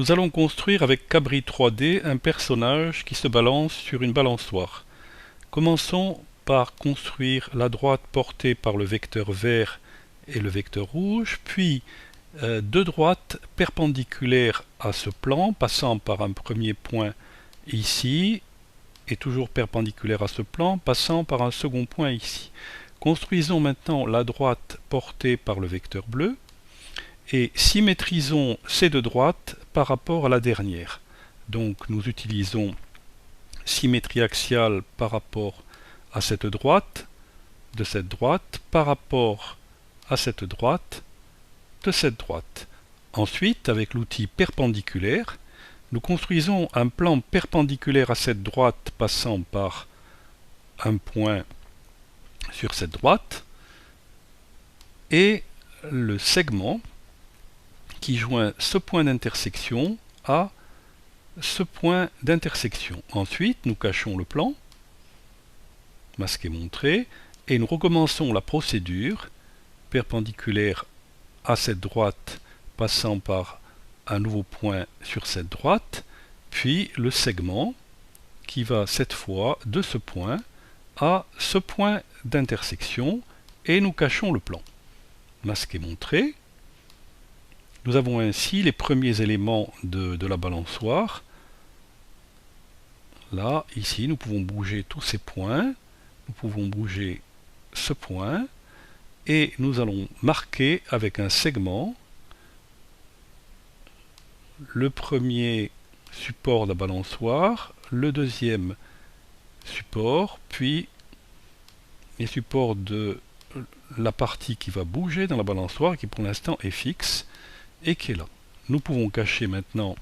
Nous allons construire avec Cabri 3D un personnage qui se balance sur une balançoire. Commençons par construire la droite portée par le vecteur vert et le vecteur rouge, puis deux droites perpendiculaires à ce plan, passant par un premier point ici, et toujours perpendiculaire à ce plan, passant par un second point ici. Construisons maintenant la droite portée par le vecteur bleu, et symétrisons ces deux droites par rapport à la dernière. Donc nous utilisons symétrie axiale par rapport à cette droite, de cette droite, par rapport à cette droite, de cette droite. Ensuite, avec l'outil perpendiculaire, nous construisons un plan perpendiculaire à cette droite passant par un point sur cette droite et le segment qui joint ce point d'intersection à ce point d'intersection. Ensuite, nous cachons le plan, masquer montrer, et nous recommençons la procédure perpendiculaire à cette droite passant par un nouveau point sur cette droite, puis le segment qui va cette fois de ce point à ce point d'intersection et nous cachons le plan. Masquer montrer. Nous avons ainsi les premiers éléments de la balançoire. Là, ici, nous pouvons bouger tous ces points. Nous pouvons bouger ce point. Et nous allons marquer avec un segment le premier support de la balançoire, le deuxième support, puis les supports de la partie qui va bouger dans la balançoire, qui pour l'instant est fixe, et qui est là. Nous pouvons cacher maintenant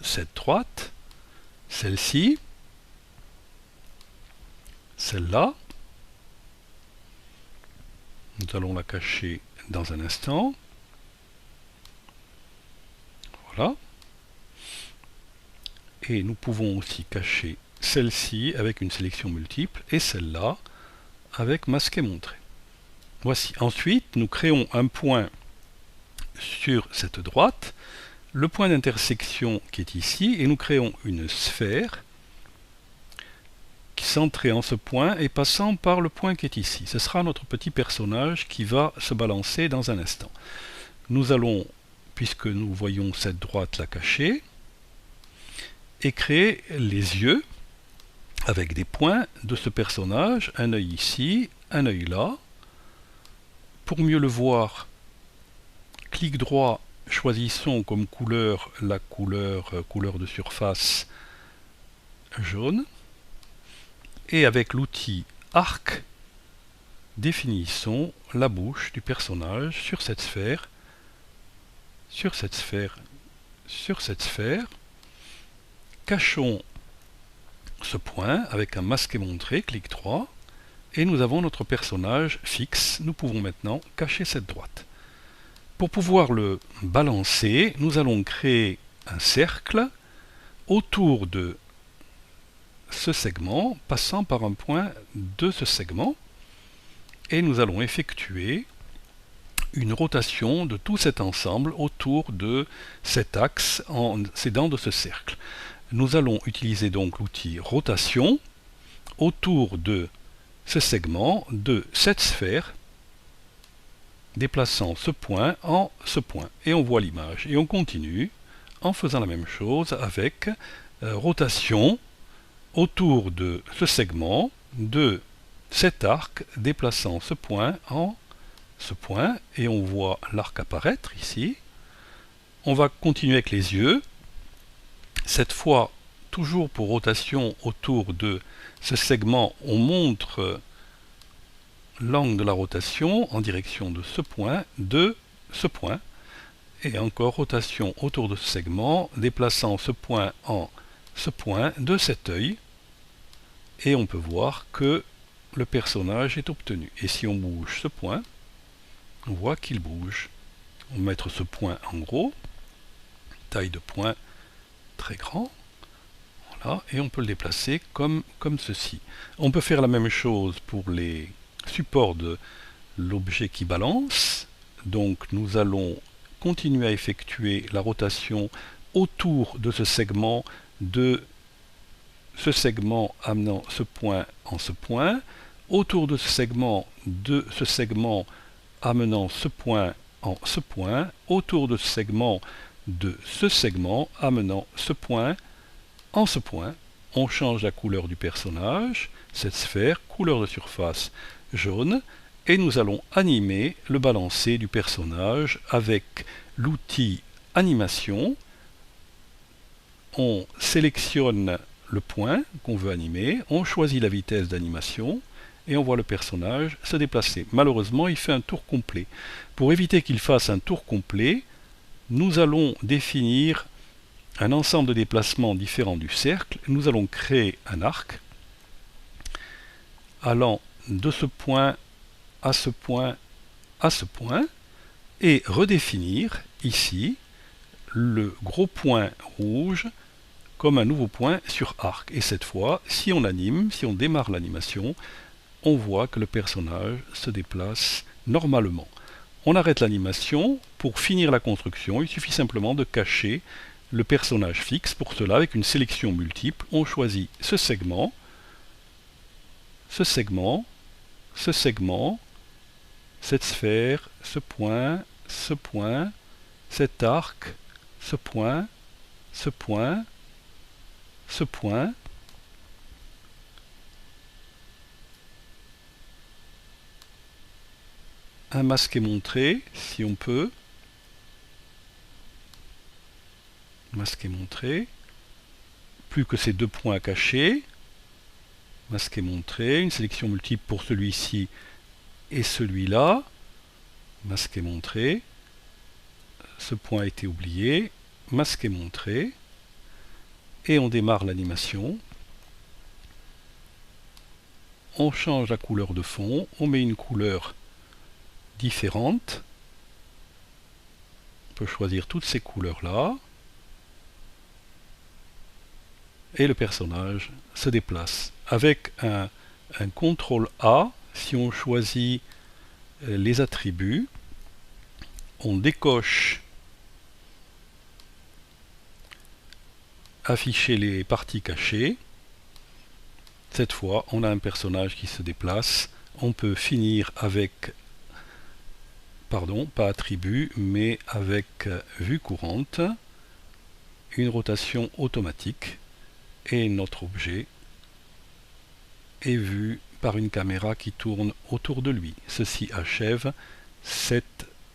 cette droite, celle-ci, celle-là. Nous allons la cacher dans un instant. Voilà. Et nous pouvons aussi cacher celle-ci avec une sélection multiple et celle-là avec masquer montrer. Voici. Ensuite, nous créons un point sur cette droite, le point d'intersection qui est ici, et nous créons une sphère qui centrée en ce point et passant par le point qui est ici. Ce sera notre petit personnage qui va se balancer dans un instant. Nous allons, puisque nous voyons cette droite la cacher, et créer les yeux avec des points de ce personnage, un œil ici, un œil là. Pour mieux le voir, clic droit, choisissons comme couleur la couleur de surface jaune. Et avec l'outil arc, définissons la bouche du personnage sur cette sphère, sur cette sphère, sur cette sphère. Cachons ce point avec un masquer montrer, clic droit, et nous avons notre personnage fixe. Nous pouvons maintenant cacher cette droite. Pour pouvoir le balancer, nous allons créer un cercle autour de ce segment, passant par un point de ce segment, et nous allons effectuer une rotation de tout cet ensemble autour de cet axe en s'aidant de ce cercle. Nous allons utiliser donc l'outil rotation autour de ce segment de cette sphère, déplaçant ce point en ce point. Et on voit l'image. Et on continue en faisant la même chose avec rotation autour de ce segment de cet arc, déplaçant ce point en ce point. Et on voit l'arc apparaître ici. On va continuer avec les yeux. Cette fois, toujours pour rotation autour de ce segment, on montre l'angle de la rotation en direction de ce point, et encore rotation autour de ce segment, déplaçant ce point en ce point de cet œil, et on peut voir que le personnage est obtenu. Et si on bouge ce point, on voit qu'il bouge. On va mettre ce point en gros, taille de point très grand, voilà, et on peut le déplacer comme ceci. On peut faire la même chose pour les supports de l'objet qui balance. Donc nous allons continuer à effectuer la rotation autour de ce segment amenant ce point en ce point, autour de ce segment amenant ce point en ce point, autour de ce segment amenant ce point en ce point. On change la couleur du personnage, cette sphère, couleur de surface jaune, et nous allons animer le balancier du personnage avec l'outil animation. On sélectionne le point qu'on veut animer, on choisit la vitesse d'animation et on voit le personnage se déplacer. Malheureusement, il fait un tour complet. Pour éviter qu'il fasse un tour complet, nous allons définir un ensemble de déplacements différents du cercle. Nous allons créer un arc allant de ce point à ce point à ce point et redéfinir ici le gros point rouge comme un nouveau point sur arc. Et cette fois, si on anime, si on démarre l'animation, on voit que le personnage se déplace normalement. On arrête l'animation. Pour finir la construction, il suffit simplement de cacher le personnage fixe. Pour cela, avec une sélection multiple, on choisit ce segment, ce segment, ce segment, cette sphère, ce point, cet arc, ce point, ce point, ce point, un masqué montré, si on peut, masqué montré, plus que ces deux points à cacher, masqué montré, une sélection multiple pour celui-ci et celui-là, masqué montré, ce point a été oublié, masqué montré, et on démarre l'animation. On change la couleur de fond, on met une couleur différente. On peut choisir toutes ces couleurs-là. Et le personnage se déplace. Avec un CTRL A, si on choisit les attributs, on décoche afficher les parties cachées. Cette fois, on a un personnage qui se déplace. On peut finir avec, pardon, pas attribut, mais avec vue courante, une rotation automatique, et notre objet est vu par une caméra qui tourne autour de lui. Ceci achève cette